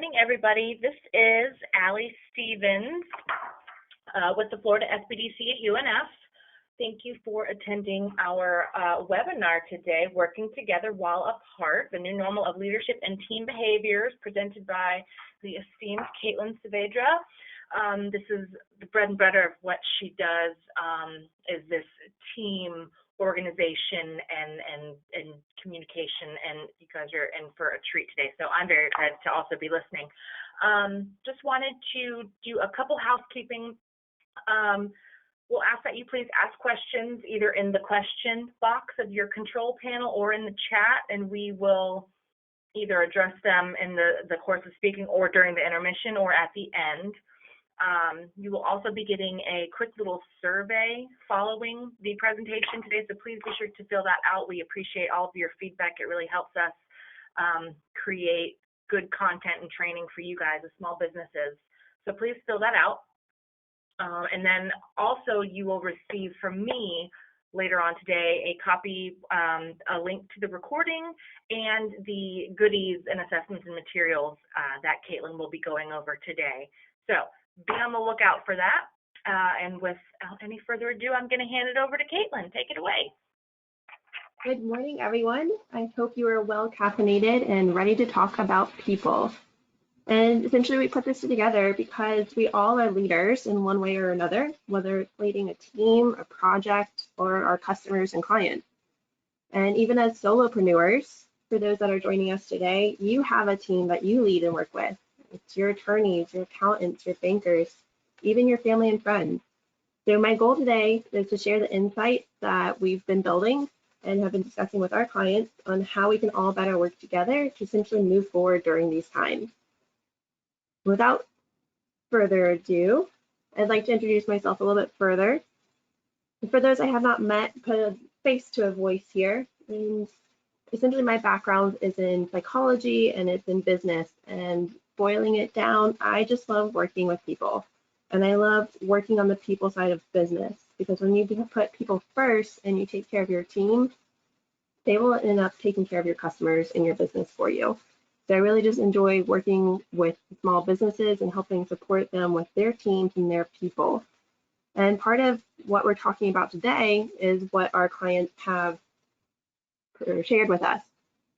morning, everybody. This is Allie Stevens with the Florida SBDC at UNF. Thank you for attending our webinar today, Working Together While Apart, the New Normal of Leadership and Team Behaviors, presented by the esteemed Caitlin Saavedra. This is the bread and butter of what she does, is this team organization and communication, and you guys are in for a treat today, so I'm very excited to also be listening. Just wanted to do a couple housekeeping. We'll ask that you please ask questions either in the question box of your control panel or in the chat, and we will either address them in the course of speaking or during the intermission or at the end. You will also be getting a quick little survey following the presentation today, so please be sure to fill that out. We appreciate all of your feedback. It really helps us create good content and training for you guys as small businesses. So please fill that out. And then also you will receive from me later on today a copy, a link to the recording and the goodies and assessments and materials that Caitlin will be going over today. So be on the lookout for that. And without any further ado, I'm going to hand it over to Caitlin. Take it away. Good morning, everyone. I hope you are well caffeinated and ready to talk about people. And essentially, we put this together because we all are leaders in one way or another, whether it's leading a team, a project, or our customers and clients. And even as solopreneurs, for those that are joining us today, you have a team that you lead and work with. It's your attorneys, your accountants, your bankers, even your family and friends. So my goal today is to share the insights that we've been building and have been discussing with our clients on how we can all better work together to essentially move forward during these times. Without further ado, I'd like to introduce myself a little bit further. And for those I have not met, put a face to a voice here. And essentially my background is in psychology and it's in business, and boiling it down, I just love working with people. And I love working on the people side of business, because when you put people first and you take care of your team, they will end up taking care of your customers and your business for you. So I really just enjoy working with small businesses and helping support them with their teams and their people. And part of what we're talking about today is what our clients have shared with us.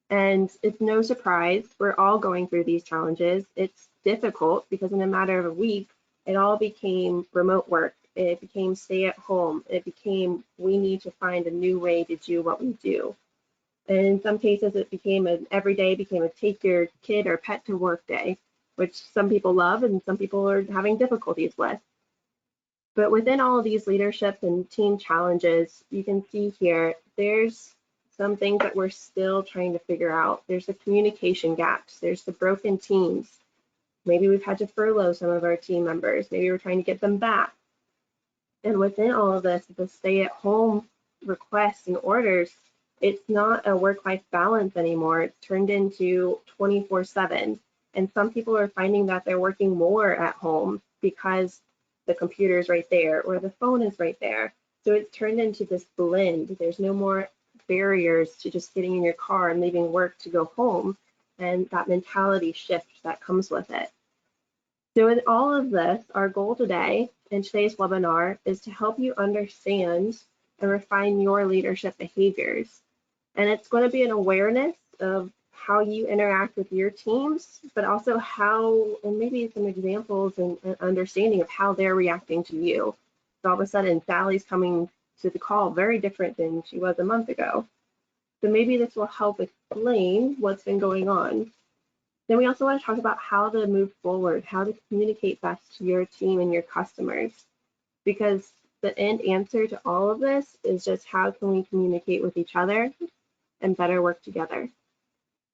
And it's no surprise, we're all going through these challenges. It's difficult because in a matter of a week, it all became remote work. It became stay at home. It became, we need to find a new way to do what we do. And in some cases, it became every day became a take your kid or pet to work day, which some people love and some people are having difficulties with. But within all of these leadership and team challenges, you can see here, there's some things that we're still trying to figure out. There's the communication gaps. There's the broken teams. Maybe we've had to furlough some of our team members. Maybe we're trying to get them back. And within all of this, the stay-at-home requests and orders, it's not a work-life balance anymore. It's turned into 24/7. And some people are finding that they're working more at home because the computer is right there or the phone is right there. So it's turned into this blend. There's no more barriers to just getting in your car and leaving work to go home, and that mentality shift that comes with it. So in all of this, our goal today in today's webinar is to help you understand and refine your leadership behaviors. And it's going to be an awareness of how you interact with your teams, but also how, and maybe some examples and understanding of how they're reacting to you. So all of a sudden, Sally's coming to the call very different than she was a month ago. So maybe this will help explain what's been going on. Then we also want to talk about how to move forward, how to communicate best to your team and your customers, because the end answer to all of this is just how can we communicate with each other and better work together.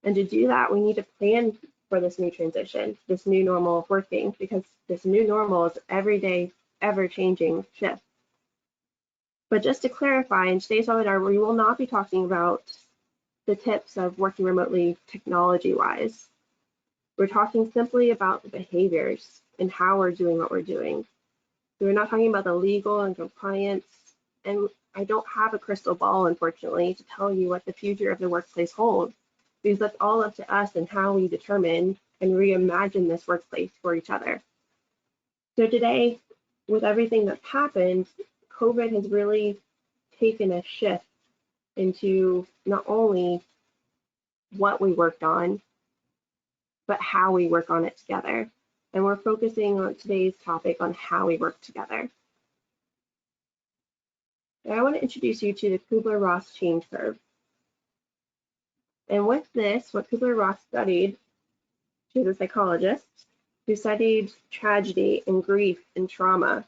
And to do that, we need to plan for this new transition, this new normal of working, because this new normal is everyday, ever-changing shift. But just to clarify, in today's webinar, we will not be talking about the tips of working remotely technology-wise. We're talking simply about the behaviors and how we're doing what we're doing. So we're not talking about the legal and compliance, and I don't have a crystal ball, unfortunately, to tell you what the future of the workplace holds, because that's all up to us and how we determine and reimagine this workplace for each other. So today, with everything that's happened, COVID has really taken a shift into not only what we worked on, but how we work on it together. And we're focusing on today's topic on how we work together. And I want to introduce you to the Kubler-Ross change curve. And with this, what Kubler-Ross studied, she was a psychologist who studied tragedy and grief and trauma.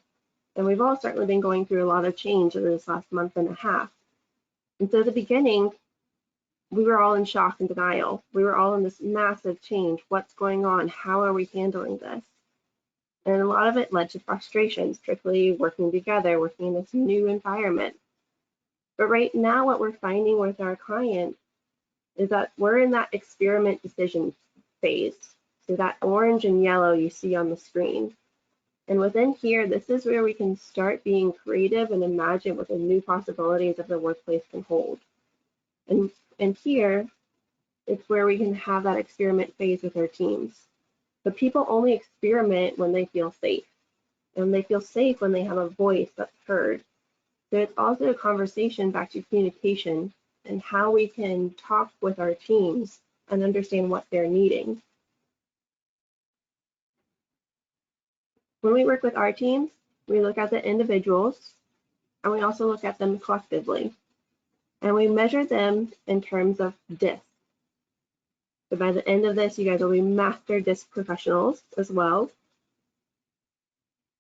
And we've all certainly been going through a lot of change over this last month and a half. And so at the beginning, we were all in shock and denial. We were all in this massive change. What's going on? How are we handling this? And a lot of it led to frustration, strictly working together, working in this new environment. But right now, what we're finding with our clients is that we're in that experiment decision phase. So that orange and yellow you see on the screen. And within here, this is where we can start being creative and imagine what the new possibilities of the workplace can hold. And here, it's where we can have that experiment phase with our teams. But people only experiment when they feel safe. And they feel safe when they have a voice that's heard. So it's also a conversation back to communication and how we can talk with our teams and understand what they're needing. When we work with our teams, we look at the individuals and we also look at them collectively. And we measure them in terms of DISC. So by the end of this, you guys will be master DISC professionals as well.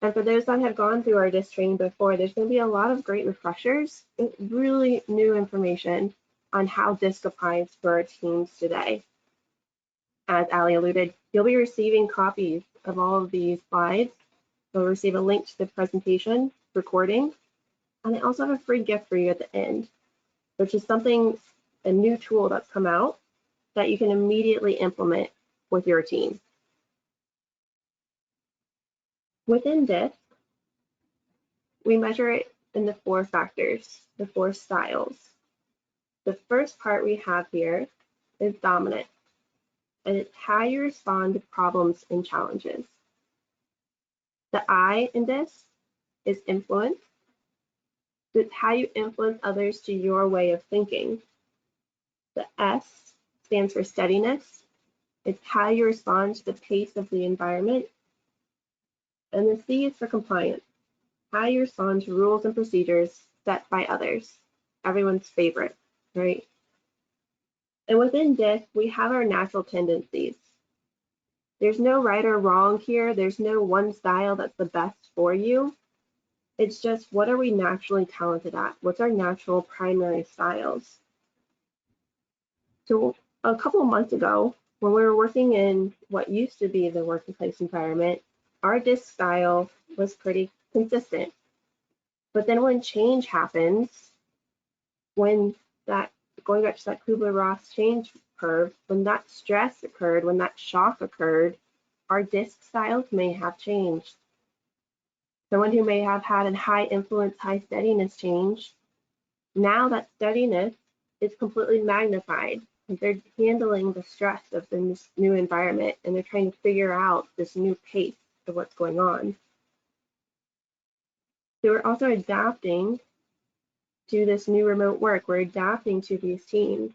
And for those that have gone through our DISC training before, there's going to be a lot of great refreshers and really new information on how DISC applies for our teams today. As Ali alluded, you'll be receiving copies of all of these slides. You'll receive a link to the presentation recording, and I also have a free gift for you at the end, which is a new tool that's come out that you can immediately implement with your team. Within DISC, we measure it in the 4 factors, the 4 styles. The first part we have here is dominant, and it's how you respond to problems and challenges. The I in DISC is influence. It's how you influence others to your way of thinking. The S stands for steadiness. It's how you respond to the pace of the environment. And the C is for compliance, how you respond to rules and procedures set by others, everyone's favorite, right? And within DISC, we have our natural tendencies. There's no right or wrong here. There's no one style that's the best for you. It's just, what are we naturally talented at? What's our natural primary styles? So a couple of months ago, when we were working in what used to be the workplace environment, our DISC style was pretty consistent. But then when change happens, going back to that Kubler-Ross change curve, when that stress occurred, when that shock occurred, our DISC styles may have changed. Someone who may have had a high influence, high steadiness change, now that steadiness is completely magnified. They're handling the stress of this new environment, and they're trying to figure out this new pace of what's going on. So we're also adapting to this new remote work. We're adapting to these teams.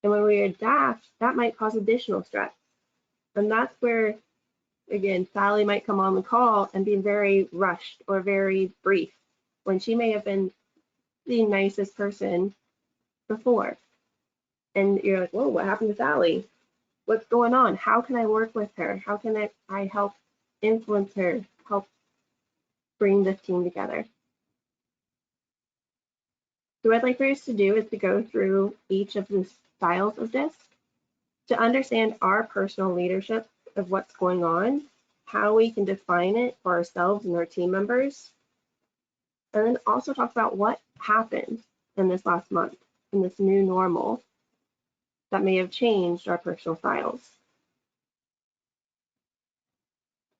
And when we adapt, that might cause additional stress. And that's where, again, Sally might come on the call and be very rushed or very brief when she may have been the nicest person before. And you're like, whoa, what happened to Sally? What's going on? How can I work with her? How can I help influence her, help bring this team together? So what I'd like for us to do is to go through each of the styles of DISC to understand our personal leadership of what's going on, how we can define it for ourselves and our team members, and then also talk about what happened in this last month, in this new normal that may have changed our personal styles.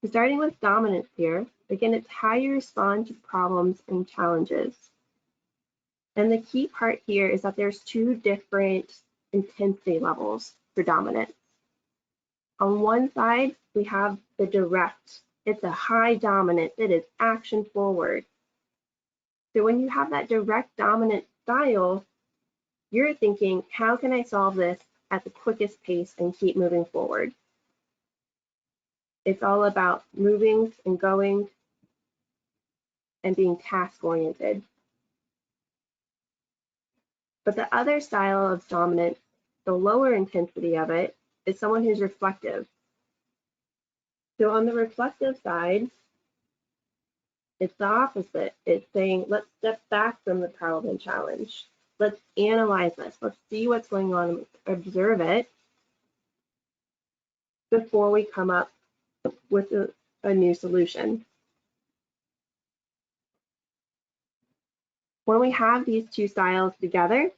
So starting with dominance here, again, it's how you respond to problems and challenges. And the key part here is that there's 2 different intensity levels for dominance. On one side, we have the direct. It's a high dominance. It is action forward. So when you have that direct dominant style, you're thinking, how can I solve this at the quickest pace and keep moving forward? It's all about moving and going and being task oriented. But the other style of dominance, the lower intensity of it, is someone who's reflective. So on the reflective side, it's the opposite. It's saying, let's step back from the problem and challenge. Let's analyze this. Let's see what's going on, observe it before we come up with a new solution. When we have these two styles together,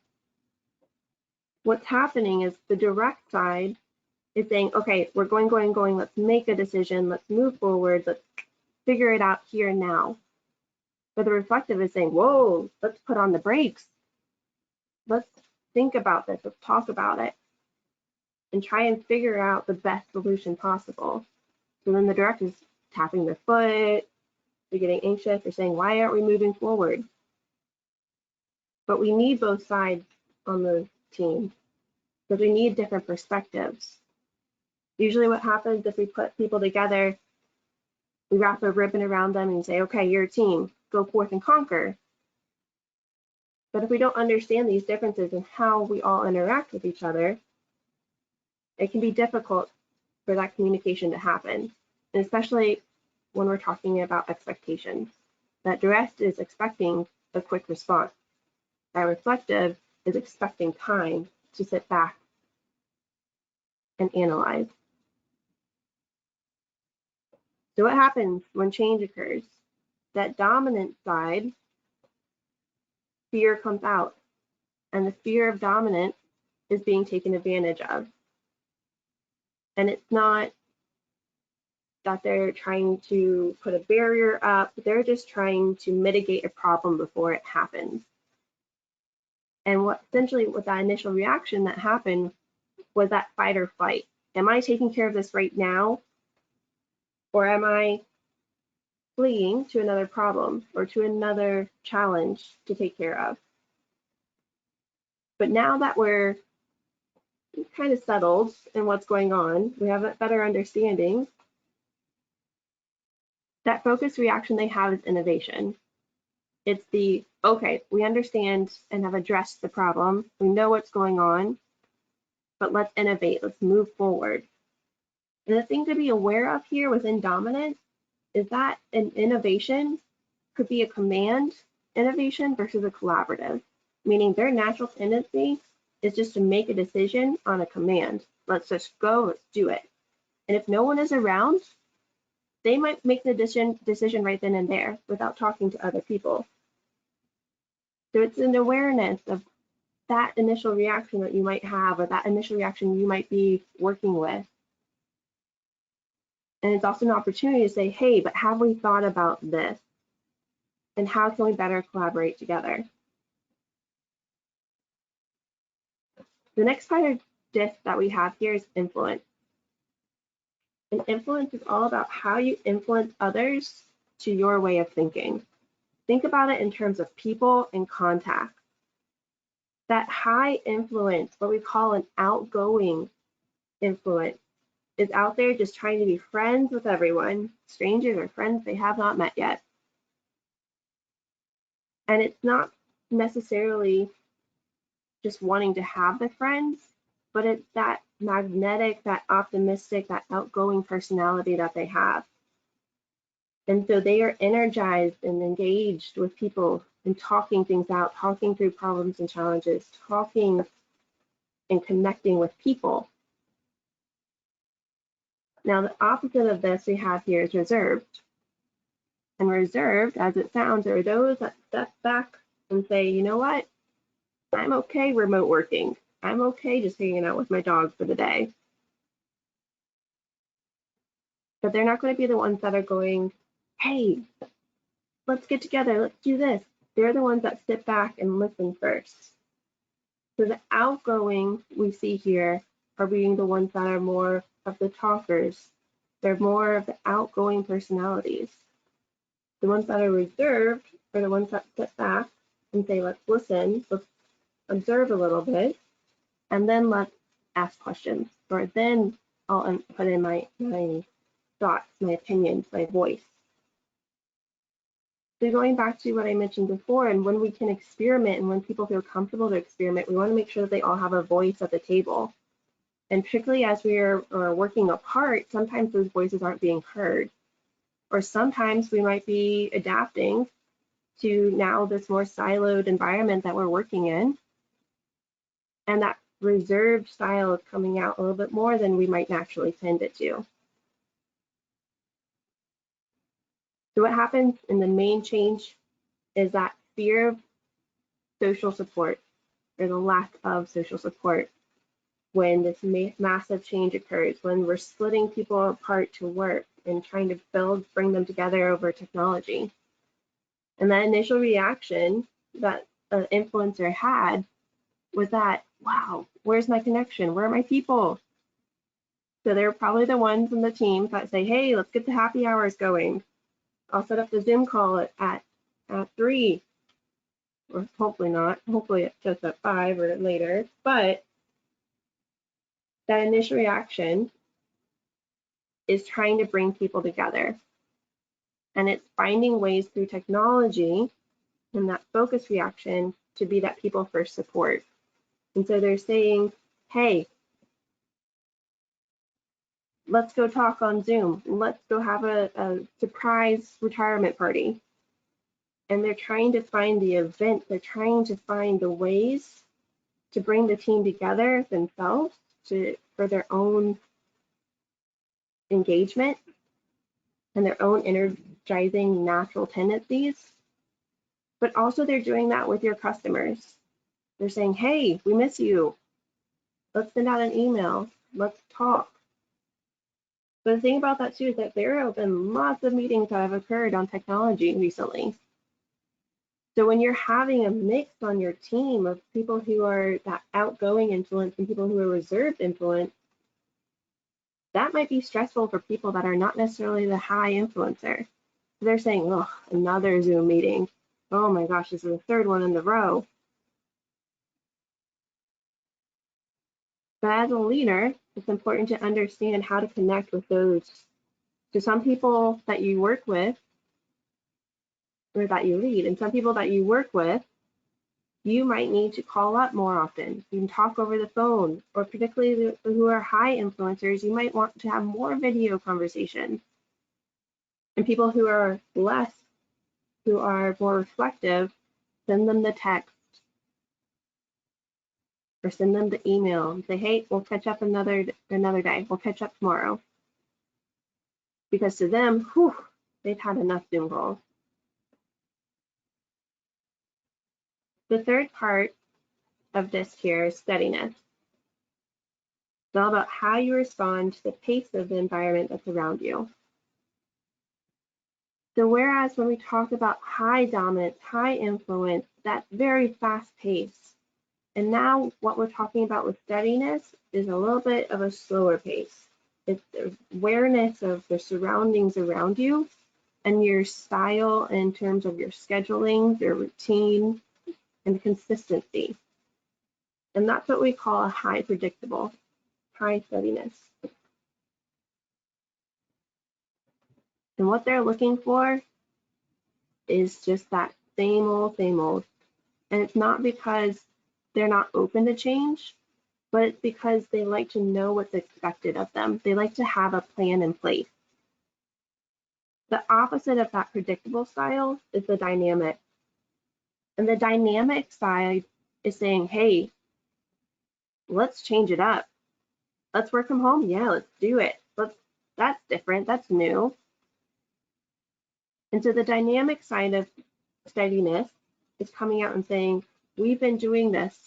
what's happening is the direct side is saying, okay, we're going, let's make a decision, let's move forward, let's figure it out here and now. But the reflective is saying, whoa, let's put on the brakes. Let's think about this, let's talk about it, and try and figure out the best solution possible. So then the direct is tapping their foot, they're getting anxious, they're saying, why aren't we moving forward? But we need both sides on the team because we need different perspectives. Usually what happens if we put people together, we wrap a ribbon around them and say, okay, you're a team, go forth and conquer. But if we don't understand these differences and how we all interact with each other, it can be difficult for that communication to happen, and especially when we're talking about expectations. That direct is expecting a quick response. That reflective is expecting time to sit back and analyze. So what happens when change occurs? That dominant side, fear comes out, and the fear of dominance is being taken advantage of. And it's not that they're trying to put a barrier up, they're just trying to mitigate a problem before it happens. And what essentially with that initial reaction that happened was that fight or flight. Am I taking care of this right now? Or am I fleeing to another problem or to another challenge to take care of? But now that we're kind of settled in what's going on, we have a better understanding, that focused reaction they have is innovation. It's the, okay, we understand and have addressed the problem, we know what's going on, but let's innovate, let's move forward. And the thing to be aware of here within dominance is that an innovation could be a command innovation versus a collaborative, meaning their natural tendency is just to make a decision on a command. Let's just go, let's do it. And if no one is around, they might make the decision right then and there without talking to other people. So it's an awareness of that initial reaction that you might have, or that initial reaction you might be working with. And it's also an opportunity to say, hey, but have we thought about this? And how can we better collaborate together? The next part of DISC that we have here is influence. And influence is all about how you influence others to your way of thinking. Think about it in terms of people and contact. That high influence, what we call an outgoing influence, is out there just trying to be friends with everyone, strangers or friends they have not met yet. And it's not necessarily just wanting to have the friends, but it's that magnetic, that optimistic, that outgoing personality that they have. And so they are energized and engaged with people and talking things out, talking through problems and challenges, talking and connecting with people. Now, the opposite of this we have here is reserved. And reserved, as it sounds, are those that step back and say, you know what? I'm okay remote working. I'm okay just hanging out with my dog for the day. But they're not going to be the ones that are going, hey, let's get together, let's do this. They're the ones that sit back and listen first. So the outgoing we see here are being the ones that are more of the talkers. They're more of the outgoing personalities. The ones that are reserved are the ones that sit back and say, let's listen, let's observe a little bit, and then let's ask questions. Or then I'll put in my thoughts, my opinions, my voice. So going back to what I mentioned before, and when we can experiment and when people feel comfortable to experiment, we want to make sure that they all have a voice at the table. And particularly as we are working apart, sometimes those voices aren't being heard. Or sometimes we might be adapting to now this more siloed environment that we're working in. And that reserved style is coming out a little bit more than we might naturally tend it to. So what happens in the main change is that fear of social support, or the lack of social support, when this massive change occurs, when we're splitting people apart to work and trying to bring them together over technology. And that initial reaction that an influencer had was that, wow, where's my connection? Where are my people? So they're probably the ones in the teams that say, hey, let's get the happy hours going. I'll set up the Zoom call at 3, or hopefully not. Hopefully it's just at 5 or later. But that initial reaction is trying to bring people together. And it's finding ways through technology and that focus reaction to be that people first support. And so they're saying, hey, let's go talk on Zoom. Let's go have a surprise retirement party. And they're trying to find the event. They're trying to find the ways to bring the team together themselves for their own engagement and their own energizing natural tendencies. But also they're doing that with your customers. They're saying, hey, we miss you. Let's send out an email. Let's talk. But the thing about that too is that there have been lots of meetings that have occurred on technology recently. So when you're having a mix on your team of people who are that outgoing influence and people who are reserved influence, that might be stressful for people that are not necessarily the high influencer. They're saying, oh, another Zoom meeting. Oh my gosh, this is the third one in a row. But as a leader, it's important to understand how to connect with those. So some people that you work with, or that you lead, and some people that you work with, you might need to call up more often. You can talk over the phone, or particularly who are high influencers, you might want to have more video conversations. And people who are less, who are more reflective, send them the text or send them the email and say, hey, we'll catch up another day. We'll catch up tomorrow. Because to them, whew, they've had enough Zoom calls. The third part of this here is steadiness. It's all about how you respond to the pace of the environment that's around you. So whereas when we talk about high dominance, high influence, that's very fast pace. And now what we're talking about with steadiness is a little bit of a slower pace. It's the awareness of the surroundings around you and your style in terms of your scheduling, your routine, and consistency. And that's what we call a high predictable, high steadiness. And what they're looking for is just that same old, same old. And it's not because they're not open to change, but it's because they like to know what's expected of them. They like to have a plan in place. The opposite of that predictable style is the dynamic. And the dynamic side is saying, hey, let's change it up. Let's work from home. Yeah, let's do it. That's different. That's new. And so the dynamic side of steadiness is coming out and saying, we've been doing this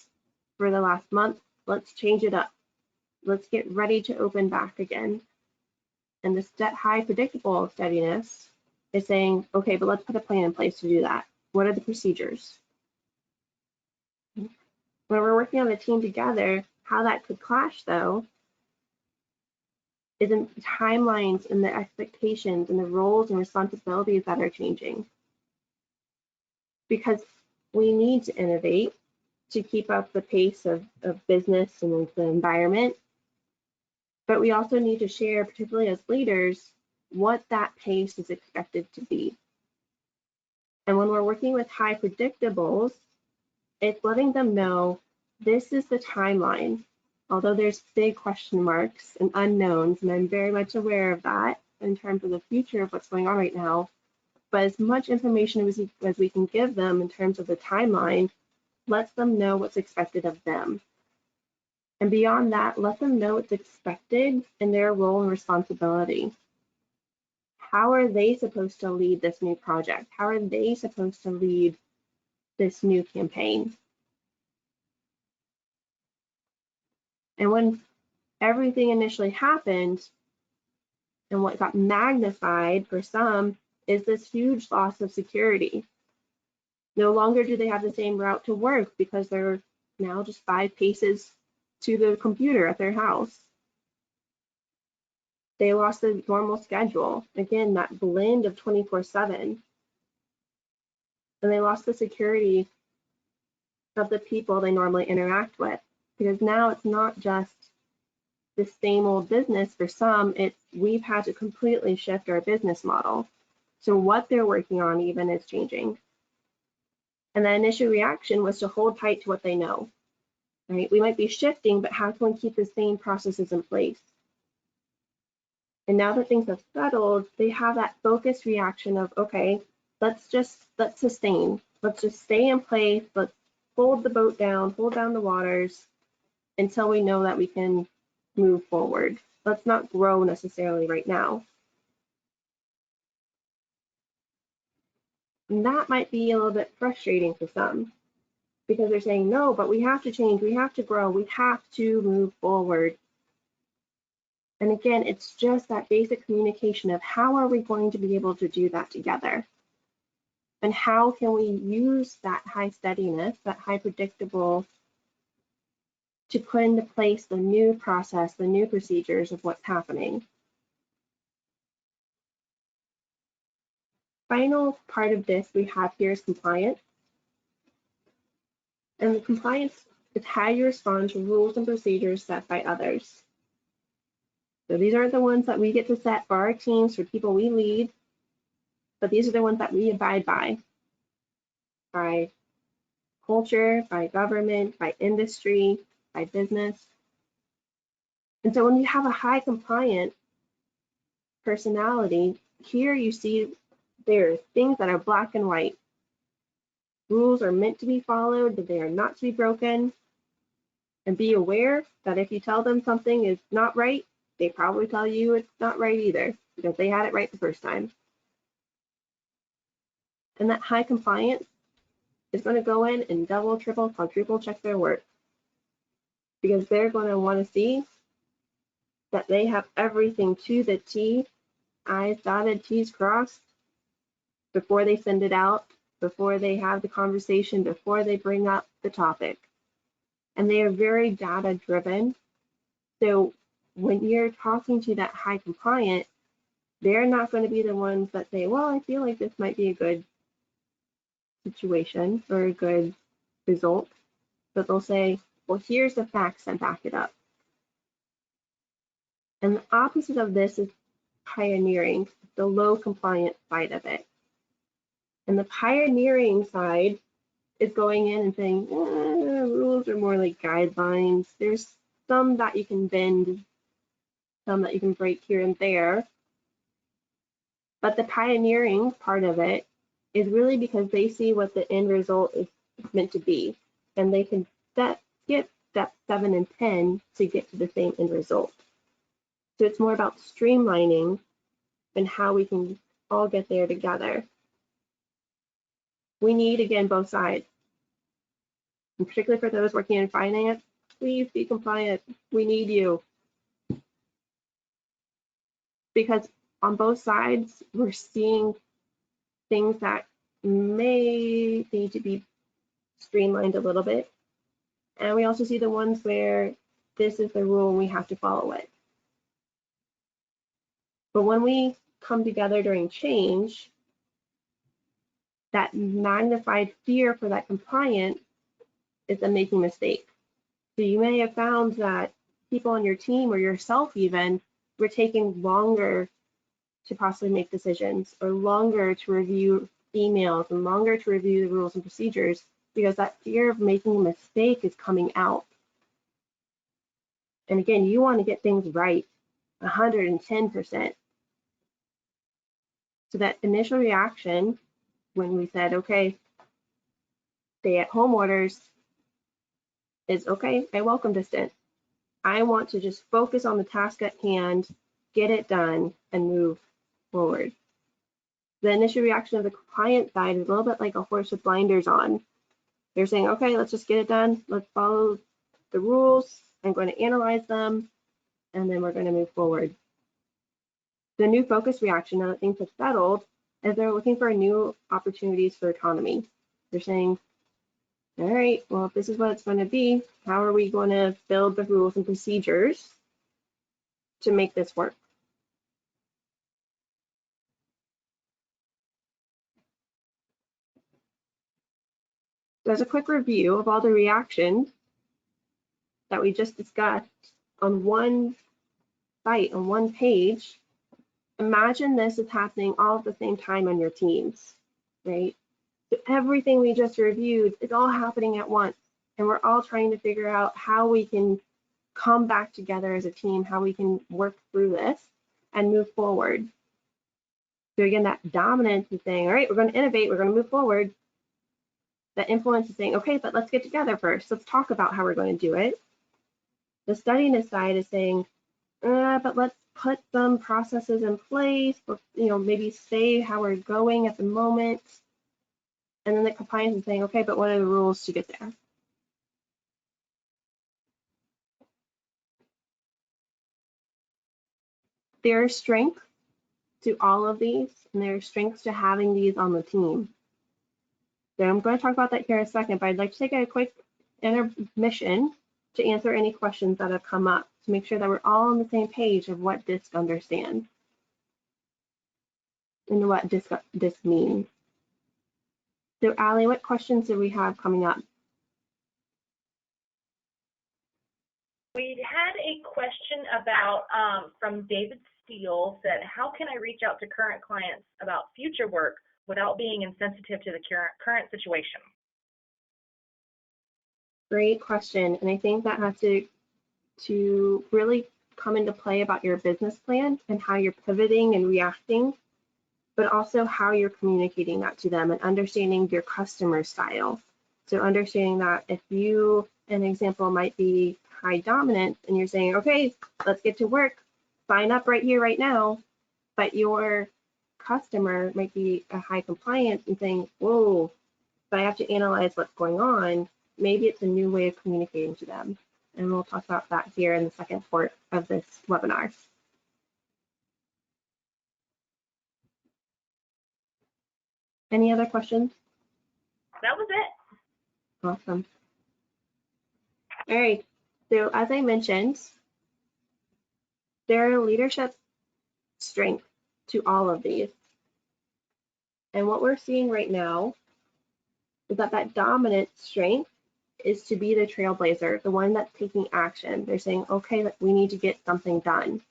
for the last month. Let's change it up. Let's get ready to open back again. And the high predictable steadiness is saying, okay, but let's put a plan in place to do that. What are the procedures? When we're working on a team together, how that could clash though is in timelines and the expectations and the roles and responsibilities that are changing. Because we need to innovate to keep up the pace of business and the environment. But we also need to share, particularly as leaders, what that pace is expected to be. And when we're working with high predictables, it's letting them know this is the timeline. Although there's big question marks and unknowns, and I'm very much aware of that in terms of the future of what's going on right now, but as much information as we can give them in terms of the timeline lets them know what's expected of them. And beyond that, let them know what's expected in their role and responsibility. How are they supposed to lead this new project? How are they supposed to lead this new campaign? And when everything initially happened, and what got magnified for some is this huge loss of security. No longer do they have the same route to work because they're now just 5 paces to the computer at their house. They lost the normal schedule. Again, that blend of 24/7. And they lost the security of the people they normally interact with, because now it's not just the same old business for some, we've had to completely shift our business model. So what they're working on even is changing. And the initial reaction was to hold tight to what they know, right? We might be shifting, but how can we keep the same processes in place? And now that things have settled, they have that focused reaction of, okay, let's sustain. Let's just stay in place. Let's hold the boat down, hold down the waters until we know that we can move forward. Let's not grow necessarily right now. And that might be a little bit frustrating for some, because they're saying, no, but we have to change, we have to grow, we have to move forward. And again, it's just that basic communication of how are we going to be able to do that together? And how can we use that high steadiness, that high predictable, to put into place the new process, the new procedures of what's happening? Final part of this we have here is compliance. And the compliance is how you respond to rules and procedures set by others. So these aren't the ones that we get to set for our teams, for people we lead, but these are the ones that we abide by culture, by government, by industry, by business. And so when you have a high compliant personality, here you see there are things that are black and white. Rules are meant to be followed, but they are not to be broken. And be aware that if you tell them something is not right, they probably tell you it's not right either, because they had it right the first time. And that high compliance is going to go in and double, triple, quadruple check their work, because they're going to want to see that they have everything to the T, I's dotted, T's crossed, before they send it out, before they have the conversation, before they bring up the topic. And they are very data driven. So when you're talking to that high compliant, they're not going to be the ones that say, well, I feel like this might be a good situation or a good result, but they'll say, well, here's the facts that back it up. And the opposite of this is pioneering, the low compliant side of it. And the pioneering side is going in and saying, rules are more like guidelines. There's some that you can bend, some that you can break here and there. But the pioneering part of it is really because they see what the end result is meant to be. And they can skip steps 7 and 10 to get to the same end result. So it's more about streamlining and how we can all get there together. We need, again, both sides. And particularly for those working in finance, please be compliant. We need you. Because on both sides, we're seeing things that may need to be streamlined a little bit. And we also see the ones where this is the rule and we have to follow it. But when we come together during change, that magnified fear for that compliance is a making mistake. So you may have found that people on your team or yourself even were taking longer to possibly make decisions or longer to review emails and longer to review the rules and procedures because that fear of making a mistake is coming out. And again, you want to get things right 110%. So that initial reaction when we said, okay, stay at home orders is okay, I welcome distance. I want to just focus on the task at hand, get it done, and move forward. The initial reaction of the client side is a little bit like a horse with blinders on. They're saying, okay, let's just get it done. Let's follow the rules. I'm going to analyze them, and then we're going to move forward. The new focus reaction, now that things have settled, is they're looking for new opportunities for autonomy. They're saying, all right, well, if this is what it's going to be, how are we going to build the rules and procedures to make this work? So as a quick review of all the reactions that we just discussed on one site, on one page, imagine this is happening all at the same time on your teams, right? So everything we just reviewed is all happening at once, and we're all trying to figure out how we can come back together as a team, how we can work through this and move forward. So again, that dominance is saying, all right, we're going to innovate, we're going to move forward. The influence is saying, okay, but let's get together first. Let's talk about how we're going to do it. The steadiness side is saying, but let's put some processes in place, or, maybe say how we're going at the moment. And then the compliance is saying, okay, but what are the rules to get there? There are strengths to all of these, and there are strengths to having these on the team. So I'm going to talk about that here in a second, but I'd like to take a quick intermission to answer any questions that have come up to make sure that we're all on the same page of what DISC understands and what DISC means. So Allie, what questions do we have coming up? We had a question about, from David Steele, said, how can I reach out to current clients about future work without being insensitive to the current situation? Great question. And I think that has to really come into play about your business plan and how you're pivoting and reacting, but also how you're communicating that to them and understanding your customer style. So understanding that if you, an example might be high dominance, and you're saying, okay, let's get to work, sign up right here, right now, but your customer might be a high compliance and saying, whoa, but I have to analyze what's going on. Maybe it's a new way of communicating to them. And we'll talk about that here in the second part of this webinar. Any other questions? That was it. Awesome. All right, so as I mentioned, there are leadership strengths to all of these. And what we're seeing right now is that dominant strength is to be the trailblazer, the one that's taking action. They're saying, okay, we need to get something done.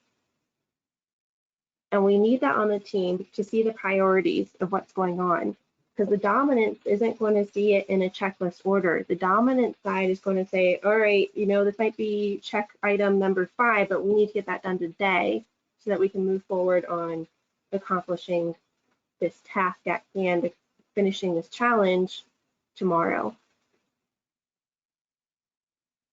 And we need that on the team to see the priorities of what's going on. Because the dominance isn't going to see it in a checklist order. The dominant side is going to say, all right, this might be check item number 5, but we need to get that done today so that we can move forward on accomplishing this task at hand, finishing this challenge tomorrow.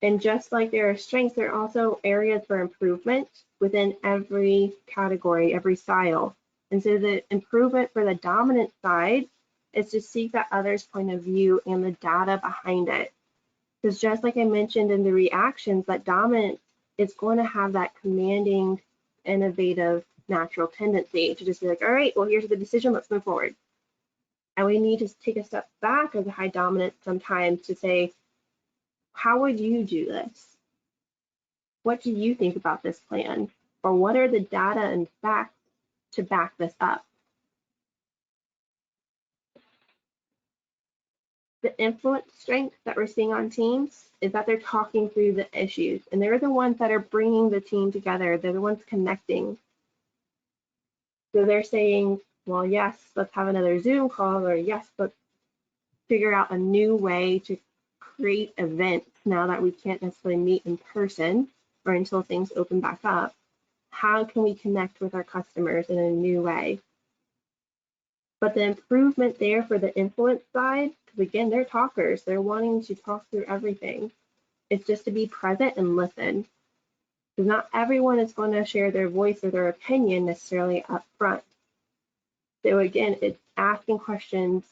And just like there are strengths, there are also areas for improvement within every category, every style. And so the improvement for the dominant side is to seek that other's point of view and the data behind it. Because just like I mentioned in the reactions, that dominant is going to have that commanding, innovative, natural tendency to just be like, all right, well, here's the decision, let's move forward. And we need to take a step back as a high dominant sometimes to say, how would you do this? What do you think about this plan? Or what are the data and facts to back this up. The influence strength that we're seeing on teams is that they're talking through the issues, and they're the ones that are bringing the team together. They're the ones connecting. So they're saying, well, yes, let's have another Zoom call, or yes, let's figure out a new way to create events now that we can't necessarily meet in person or until things open back up. How can we connect with our customers in a new way? But the improvement there for the influence side, because again, they're talkers, they're wanting to talk through everything. It's just to be present and listen. Because not everyone is going to share their voice or their opinion necessarily up front. So again, it's asking questions.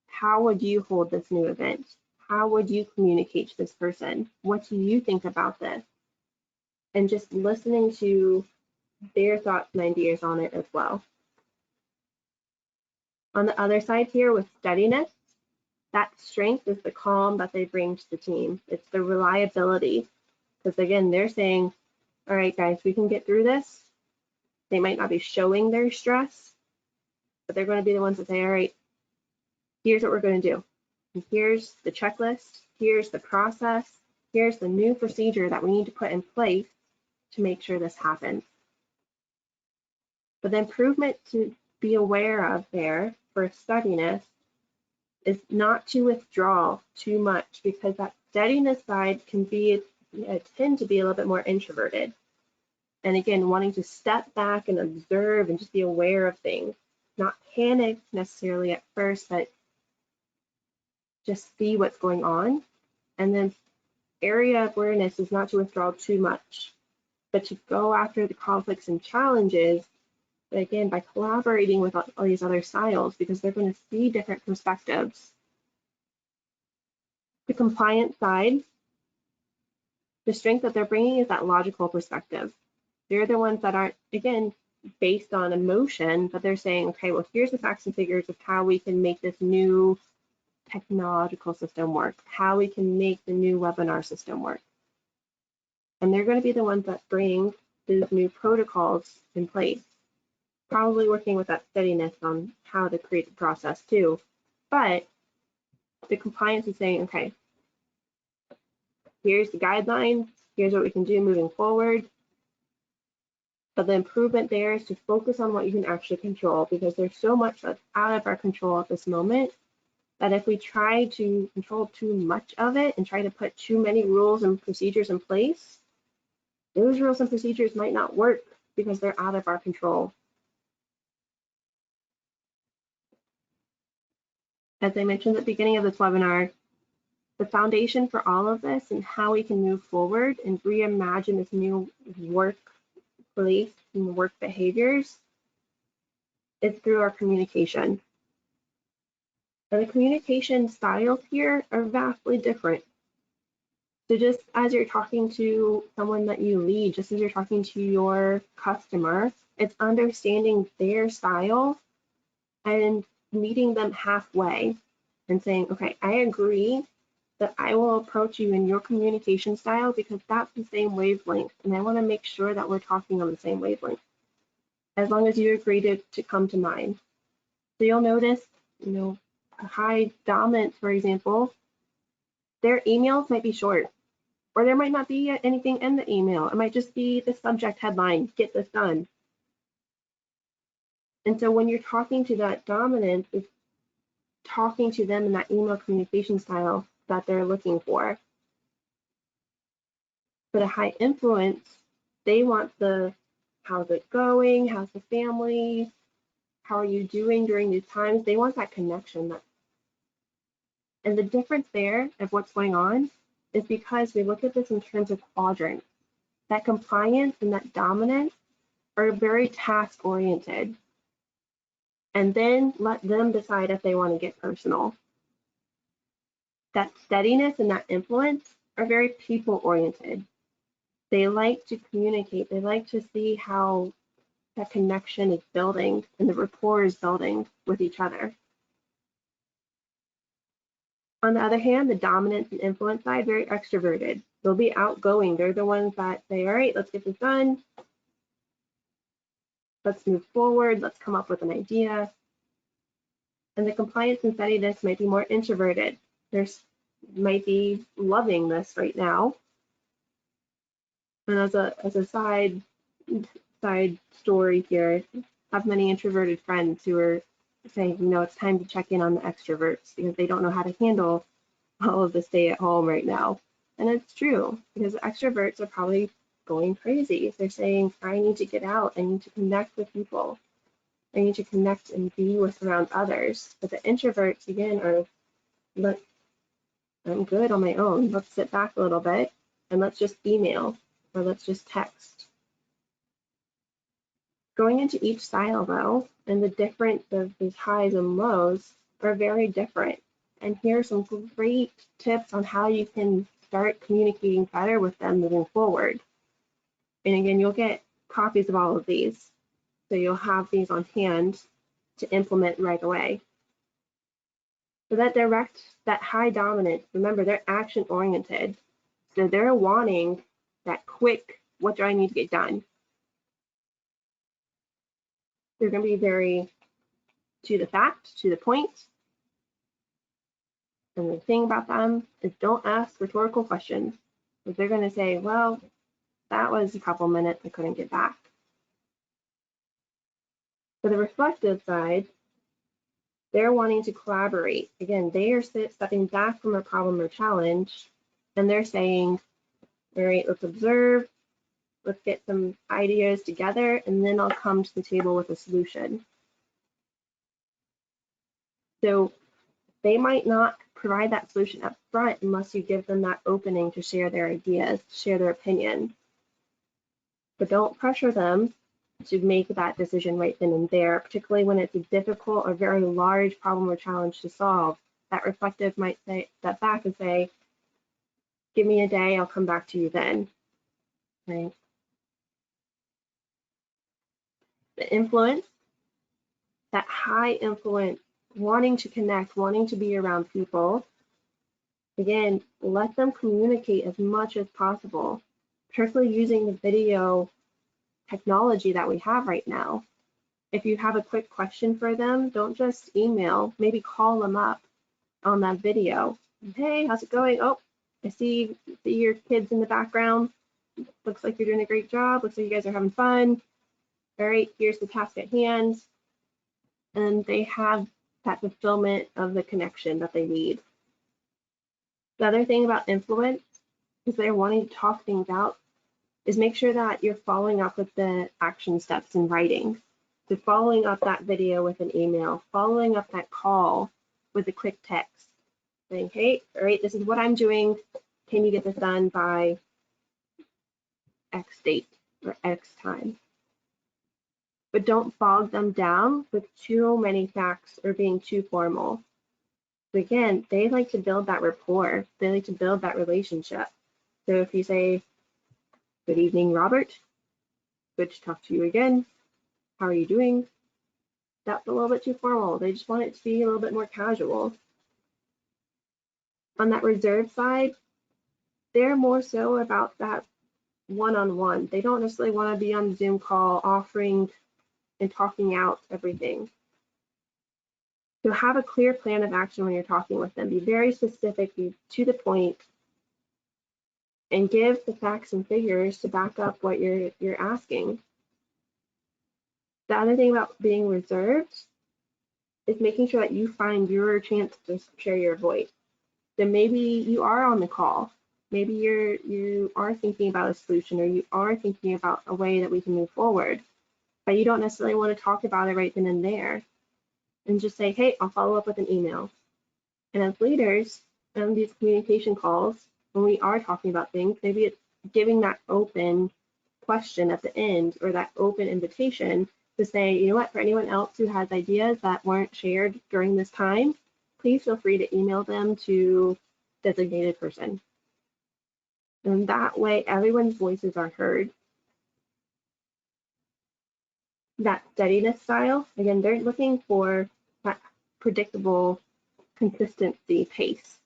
How would you hold this new event? How would you communicate to this person? What do you think about this? And just listening to their thoughts and ideas on it as well. On the other side here with steadiness, that strength is the calm that they bring to the team. It's the reliability. Because again, they're saying, all right, guys, we can get through this. They might not be showing their stress, but they're going to be the ones that say, all right, here's what we're going to do. And here's the checklist. Here's the process. Here's the new procedure that we need to put in place to make sure this happens. But the improvement to be aware of there for steadiness is not to withdraw too much, because that steadiness side can be, tend to be a little bit more introverted. And again, wanting to step back and observe and just be aware of things, not panic necessarily at first, but just see what's going on. And then area of awareness is not to withdraw too much, but to go after the conflicts and challenges, but again, by collaborating with all these other styles, because they're going to see different perspectives. The compliance side, the strength that they're bringing is that logical perspective. They're the ones that aren't, again, based on emotion, but they're saying, okay, well, here's the facts and figures of how we can make this new technological system work, how we can make the new webinar system work. And they're going to be the ones that bring those new protocols in place, probably working with that steadiness on how to create the process too. But the compliance is saying, okay, here's the guidelines, here's what we can do moving forward. But the improvement there is to focus on what you can actually control, because there's so much that's out of our control at this moment that if we try to control too much of it and try to put too many rules and procedures in place, those rules and procedures might not work because they're out of our control. As I mentioned at the beginning of this webinar, the foundation for all of this and how we can move forward and reimagine this new workplace and work behaviors is through our communication. And the communication styles here are vastly different. So just as you're talking to someone that you lead, just as you're talking to your customer, it's understanding their style and meeting them halfway and saying, okay, I agree that I will approach you in your communication style because that's the same wavelength, and I want to make sure that we're talking on the same wavelength, as long as you agree to come to mine. So you'll notice, a high dominance, for example, their emails might be short, or there might not be anything in the email. It might just be the subject headline, get this done. And so when you're talking to that dominance, it's talking to them in that email communication style that they're looking for. But a high influence, they want the how's it going, how's the family, how are you doing during these times? They want that connection. And the difference there of what's going on is because we look at this in terms of quadrants. That compliance and that dominance are very task oriented. And then let them decide if they want to get personal. That steadiness and that influence are very people oriented. They like to communicate. They like to see how that connection is building and the rapport is building with each other. On the other hand, the dominance and influence side, very extroverted. They'll be outgoing. They're the ones that say, all right, let's get this done. let's move forward, let's come up with an idea. And the compliance and steadiness might be more introverted. There's might be loving this right now. And as a side story here, I have many introverted friends who are saying, you know, it's time to check in on the extroverts because they don't know how to handle all of the stay at home right now. And it's true, because extroverts are probably going crazy. They're saying, I need to get out, I need to connect with people, I need to connect and be with around others. But the introverts, again, are, look, I'm good on my own. Let's sit back a little bit and let's just email or let's just text. Going into each style though, and the difference of these highs and lows are very different. And here are some great tips on how you can start communicating better with them moving forward. And again, you'll get copies of all of these. So you'll have these on hand to implement right away. So that high dominance, remember, they're action oriented. So they're wanting that quick, what do I need to get done? They're going to be very to the fact, to the point. And the thing about them is don't ask rhetorical questions, because they're going to say, well, that was a couple minutes, I couldn't get back. For the reflective side, they're wanting to collaborate. Again, they are stepping back from a problem or challenge, and they're saying, all right, let's observe, let's get some ideas together, and then I'll come to the table with a solution. So they might not provide that solution up front unless you give them that opening to share their ideas, to share their opinion. But don't pressure them to make that decision right then and there, particularly when it's a difficult or very large problem or challenge to solve. That reflective might step back and say, give me a day, I'll come back to you then. Right? The influence, that high influence, wanting to connect, wanting to be around people. Again, let them communicate as much as possible, particularly using the video technology that we have right now. If you have a quick question for them, don't just email, maybe call them up on that video. Hey, how's it going? Oh, I see your kids in the background. Looks like you're doing a great job. Looks like you guys are having fun. All right, here's the task at hand. And they have that fulfillment of the connection that they need. The other thing about influence is they're wanting to talk things out is make sure that you're following up with the action steps in writing. So following up that video with an email, following up that call with a quick text, saying, hey, all right, this is what I'm doing. Can you get this done by X date or X time? But don't bog them down with too many facts or being too formal. But again, they like to build that rapport. They like to build that relationship. So if you say, good evening, Robert. Good to talk to you again. How are you doing? That's a little bit too formal. They just want it to be a little bit more casual. On that reserve side, they're more so about that one-on-one. They don't necessarily want to be on the Zoom call offering and talking out everything. So have a clear plan of action when you're talking with them. Be very specific, be to the point, and give the facts and figures to back up what you're asking. The other thing about being reserved is making sure that you find your chance to share your voice. So maybe you are on the call. Maybe you are thinking about a solution, or you are thinking about a way that we can move forward, but you don't necessarily want to talk about it right then and there. And just say, hey, I'll follow up with an email. And as leaders on these communication calls, when we are talking about things, maybe it's giving that open question at the end, or that open invitation to say, you know what, for anyone else who has ideas that weren't shared during this time, please feel free to email them to designated person. And that way, everyone's voices are heard. That steadiness style, again, they're looking for that predictable consistency pace.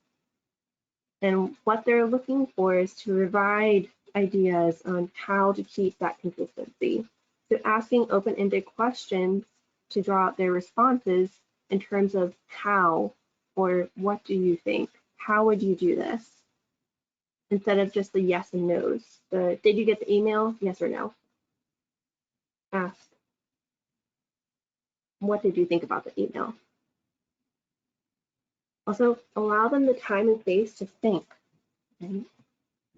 And what they're looking for is to provide ideas on how to keep that consistency. So asking open-ended questions to draw out their responses in terms of how or what do you think? How would you do this? Instead of just the yes and no's. Did you get the email? Yes or no? Ask, what did you think about the email? Also, allow them the time and space to think. Right?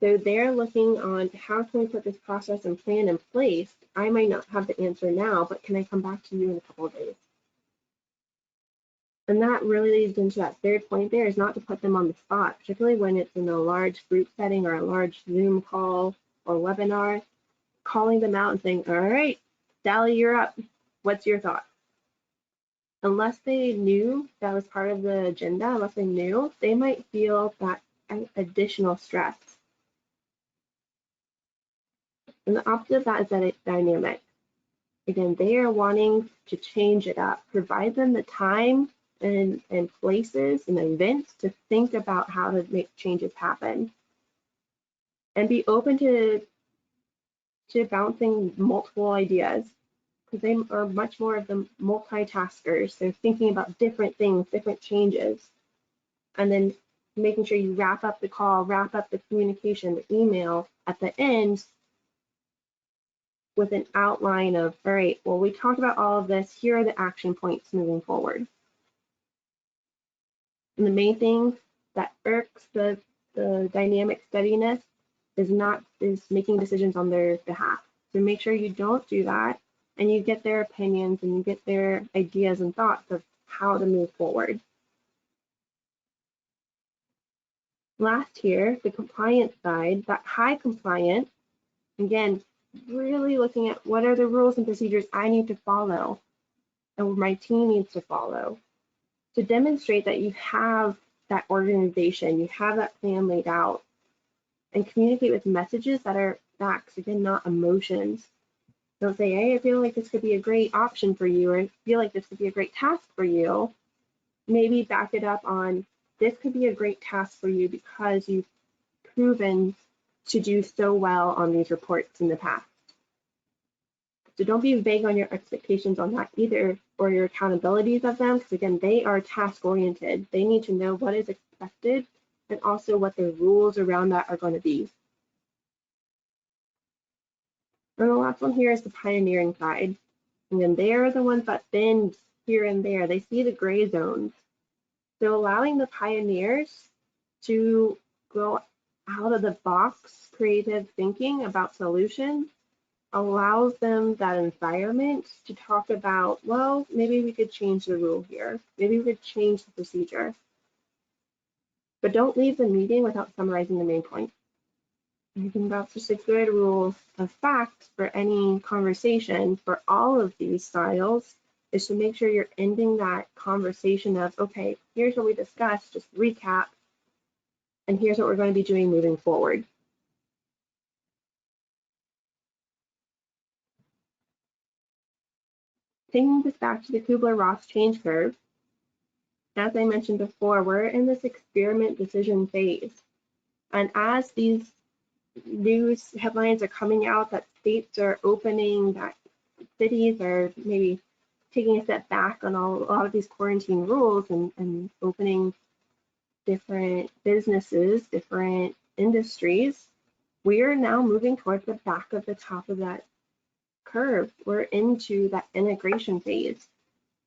So they're looking on how can we put this process and plan in place? I might not have the answer now, but can I come back to you in a couple of days? And that really leads into that third point there, is not to put them on the spot, particularly when it's in a large group setting or a large Zoom call or webinar, calling them out and saying, all right, Sally, you're up. What's your thought? Unless they knew that was part of the agenda, unless they knew, they might feel that additional stress. And the opposite of that is that it's dynamic. Again, they are wanting to change it up. Provide them the time and places and events to think about how to make changes happen. And be open to bouncing multiple ideas, because they are much more of the multitaskers. They're thinking about different things, different changes, and then making sure you wrap up the call, wrap up the communication, the email at the end with an outline of, all right, well, we talked about all of this. Here are the action points moving forward. And the main thing that irks the dynamic steadiness is making decisions on their behalf. So make sure you don't do that, and you get their opinions and you get their ideas and thoughts of how to move forward. Last here, the compliance side, that high compliance, again, really looking at what are the rules and procedures I need to follow and my team needs to follow to demonstrate that you have that organization, you have that plan laid out, and communicate with messages that are facts, again, not emotions. Don't say, hey, I feel like this could be a great option for you, or I feel like this could be a great task for you. Maybe back it up on, this could be a great task for you because you've proven to do so well on these reports in the past. So don't be vague on your expectations on that either, or your accountabilities of them, because again, they are task oriented. They need to know what is expected and also what the rules around that are going to be. And the last one here is the pioneering side. And then they are the ones that bend here and there. They see the gray zones. So allowing the pioneers to go out of the box creative thinking about solutions allows them that environment to talk about, well, maybe we could change the rule here. Maybe we could change the procedure. But don't leave the meeting without summarizing the main point. I think that's just a good rule of fact for any conversation for all of these styles, is to make sure you're ending that conversation of, okay, here's what we discussed, just recap, and here's what we're going to be doing moving forward. Taking this back to the Kubler-Ross change curve, as I mentioned before, we're in this experiment decision phase. And as these news headlines are coming out that states are opening, that cities are maybe taking a step back on a lot of these quarantine rules and opening different businesses, different industries, we are now moving towards the back of the top of that curve. We're into that integration phase.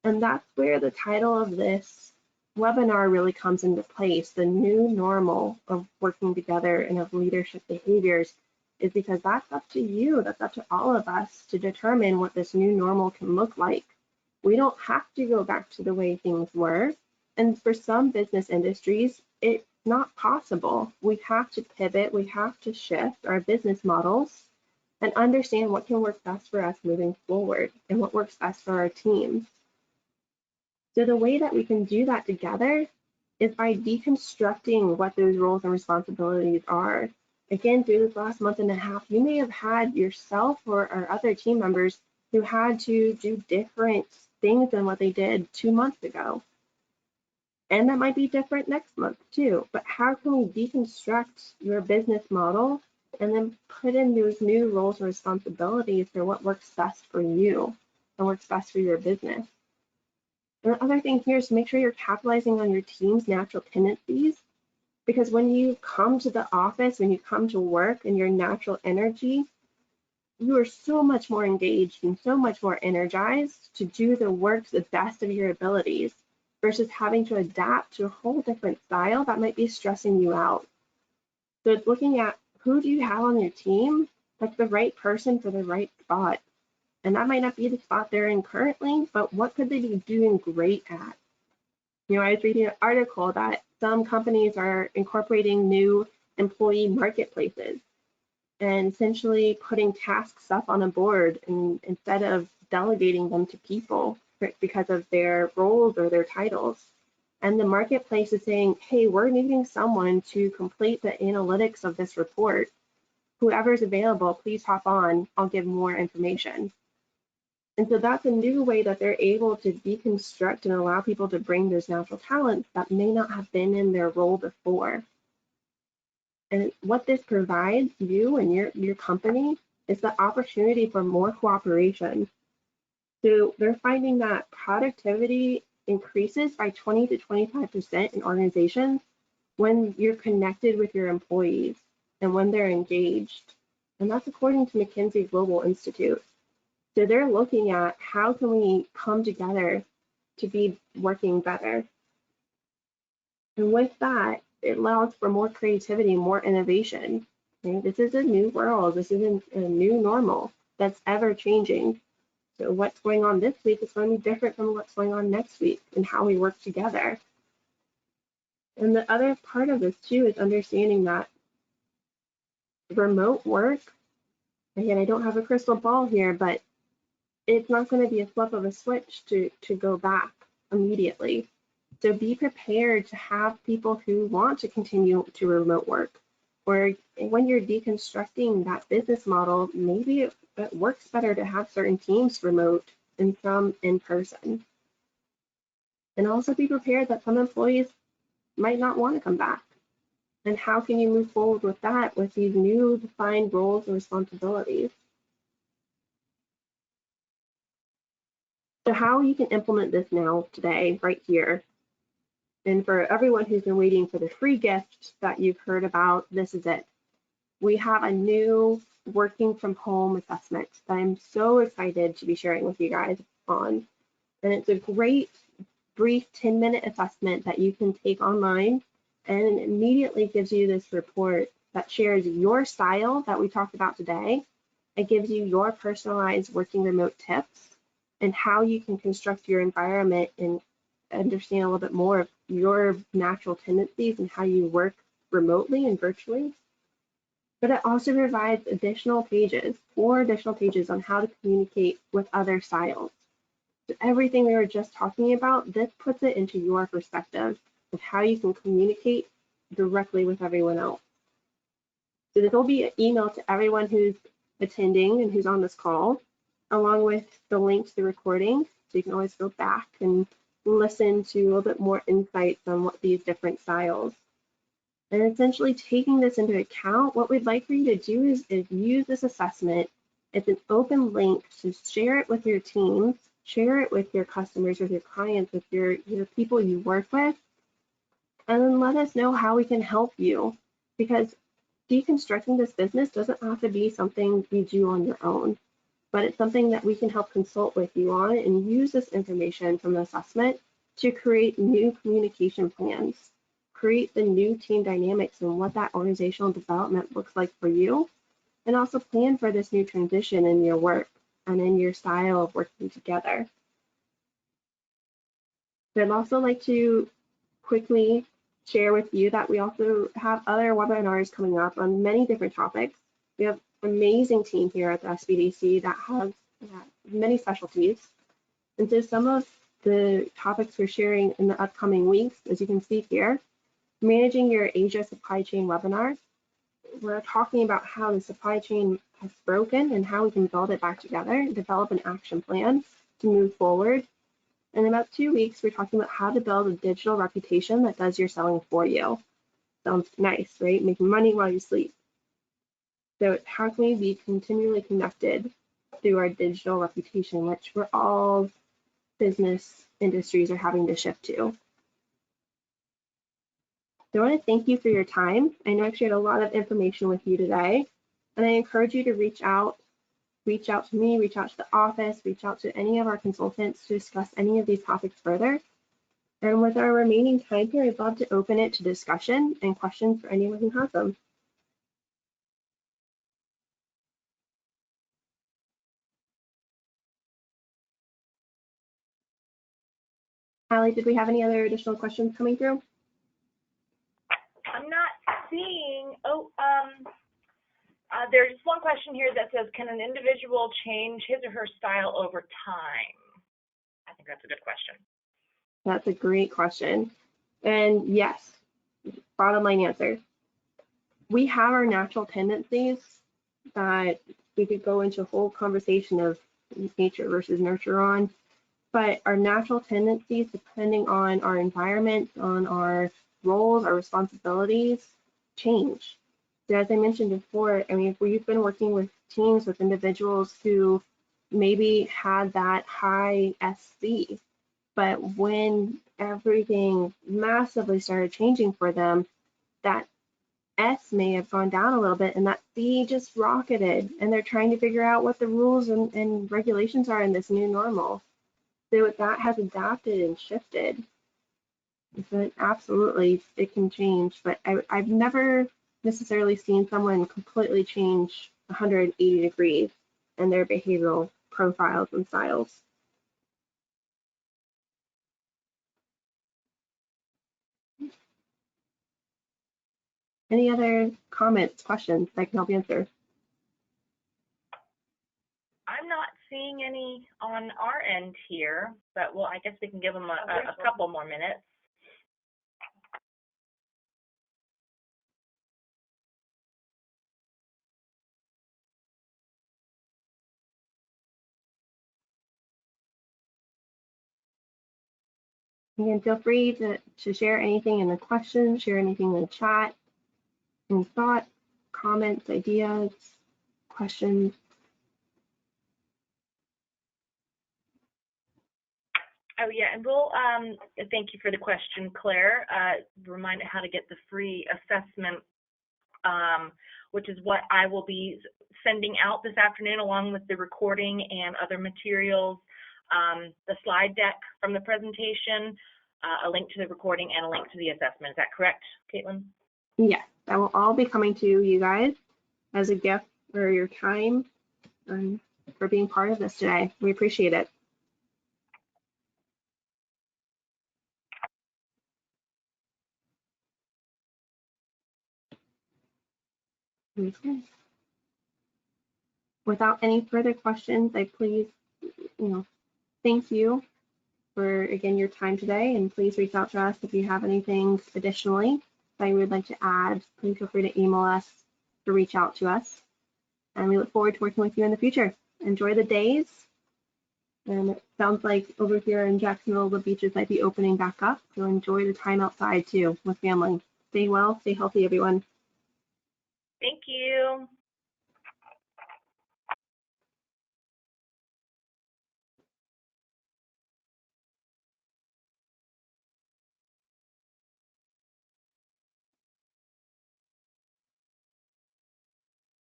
And that's where the title of this webinar really comes into place. The new normal of working together and of leadership behaviors is because that's up to you. That's up to all of us to determine what this new normal can look like. We don't have to go back to the way things were. And for some business industries, it's not possible. We have to pivot. We have to shift our business models and understand what can work best for us moving forward and what works best for our teams. So the way that we can do that together is by deconstructing what those roles and responsibilities are. Again, through this last month and a half, you may have had yourself or other team members who had to do different things than what they did 2 months ago. And that might be different next month too. But how can we deconstruct your business model and then put in those new roles and responsibilities for what works best for you and works best for your business. And the other thing here is to make sure you're capitalizing on your team's natural tendencies, because when you come to the office, when you come to work in your natural energy, you are so much more engaged and so much more energized to do the work to the best of your abilities versus having to adapt to a whole different style that might be stressing you out. So it's looking at who do you have on your team that's the right person for the right spot. And that might not be the spot they're in currently, but what could they be doing great at? I was reading an article that some companies are incorporating new employee marketplaces and essentially putting tasks up on a board instead of delegating them to people because of their roles or their titles. And the marketplace is saying, hey, we're needing someone to complete the analytics of this report. Whoever's available, please hop on. I'll give more information. And so that's a new way that they're able to deconstruct and allow people to bring those natural talents that may not have been in their role before. And what this provides you and your company is the opportunity for more cooperation. So they're finding that productivity increases by 20 to 25% in organizations when you're connected with your employees and when they're engaged. And that's according to McKinsey Global Institute. So they're looking at how can we come together to be working better. And with that, it allows for more creativity, more innovation. Okay? This is a new world. This is a new normal that's ever changing. So what's going on this week is going to be different from what's going on next week and how we work together. And the other part of this too is understanding that remote work, again, I don't have a crystal ball here, but it's not going to be a flip of a switch to go back immediately. So be prepared to have people who want to continue to remote work. Or when you're deconstructing that business model, maybe it works better to have certain teams remote and some in person. And also be prepared that some employees might not want to come back. And how can you move forward with that with these new defined roles and responsibilities? So how you can implement this now today, right here. And for everyone who's been waiting for the free gift that you've heard about, this is it. We have a new working from home assessment that I'm so excited to be sharing with you guys on. And it's a great, brief 10-minute assessment that you can take online, and it immediately gives you this report that shares your style that we talked about today. It gives you your personalized working remote tips and how you can construct your environment and understand a little bit more of your natural tendencies and how you work remotely and virtually. But it also provides additional pages, 4 additional pages on how to communicate with other styles. So everything we were just talking about, this puts it into your perspective of how you can communicate directly with everyone else. So this will be an email to everyone who's attending and who's on this call, along with the link to the recording. So you can always go back and listen to a little bit more insights on what these different styles. And essentially taking this into account, what we'd like for you to do is use this assessment. It's an open link to share it with your teams, share it with your customers, with your clients, with your people you work with, and then let us know how we can help you. Because deconstructing this business doesn't have to be something you do on your own, but it's something that we can help consult with you on and use this information from the assessment to create new communication plans, create the new team dynamics and what that organizational development looks like for you, and also plan for this new transition in your work and in your style of working together. So I'd also like to quickly share with you that we also have other webinars coming up on many different topics. We have an amazing team here at the SBDC that has many specialties. And so some of the topics we're sharing in the upcoming weeks, as you can see here, managing your Asia supply chain webinar. We're talking about how the supply chain has broken and how we can build it back together, develop an action plan to move forward. In about 2 weeks, we're talking about how to build a digital reputation that does your selling for you. Sounds nice, right? Making money while you sleep. So it's how can we be continually connected through our digital reputation, which we're all business industries are having to shift to. So I want to thank you for your time. I know I've shared a lot of information with you today, and I encourage you to reach out to me, reach out to the office, reach out to any of our consultants to discuss any of these topics further. And with our remaining time here, I'd love to open it to discussion and questions for anyone who has them. Allie, did we have any other additional questions coming through? I'm not seeing, there's one question here that says, can an individual change his or her style over time? I think that's a good question. That's a great question. And yes, bottom line answer. We have our natural tendencies that we could go into a whole conversation of nature versus nurture on, but our natural tendencies, depending on our environment, on our roles, our responsibilities, change. So as I mentioned before, I mean, if we've been working with teams, with individuals who maybe had that high SC, but when everything massively started changing for them, that S may have gone down a little bit and that C just rocketed, and they're trying to figure out what the rules and regulations are in this new normal. So that has adapted and shifted. So absolutely, it can change, but I've never necessarily seen someone completely change 180 degrees in their behavioral profiles and styles. Any other comments, questions I can help answer? I'm not seeing any on our end here, but well, I guess we can give them a couple more minutes. Again, feel free to share anything in the questions, share anything in the chat, any thoughts, comments, ideas, questions. Oh yeah, and we'll thank you for the question, Claire. Remind how to get the free assessment, which is what I will be sending out this afternoon, along with the recording and other materials, the slide deck from the presentation, a link to the recording, and a link to the assessment. Is that correct, Caitlin? Yes, that will all be coming to you guys as a gift for your time and for being part of this today. We appreciate it. Okay. Without any further questions, I please, thank you for, again, your time today, and please reach out to us if you have anything additionally that you would like to add. Please feel free to email us to reach out to us, and we look forward to working with you in the future. Enjoy the days, and it sounds like over here in Jacksonville, the beaches might be opening back up, so enjoy the time outside too with family. Stay well, stay healthy, everyone. Thank you.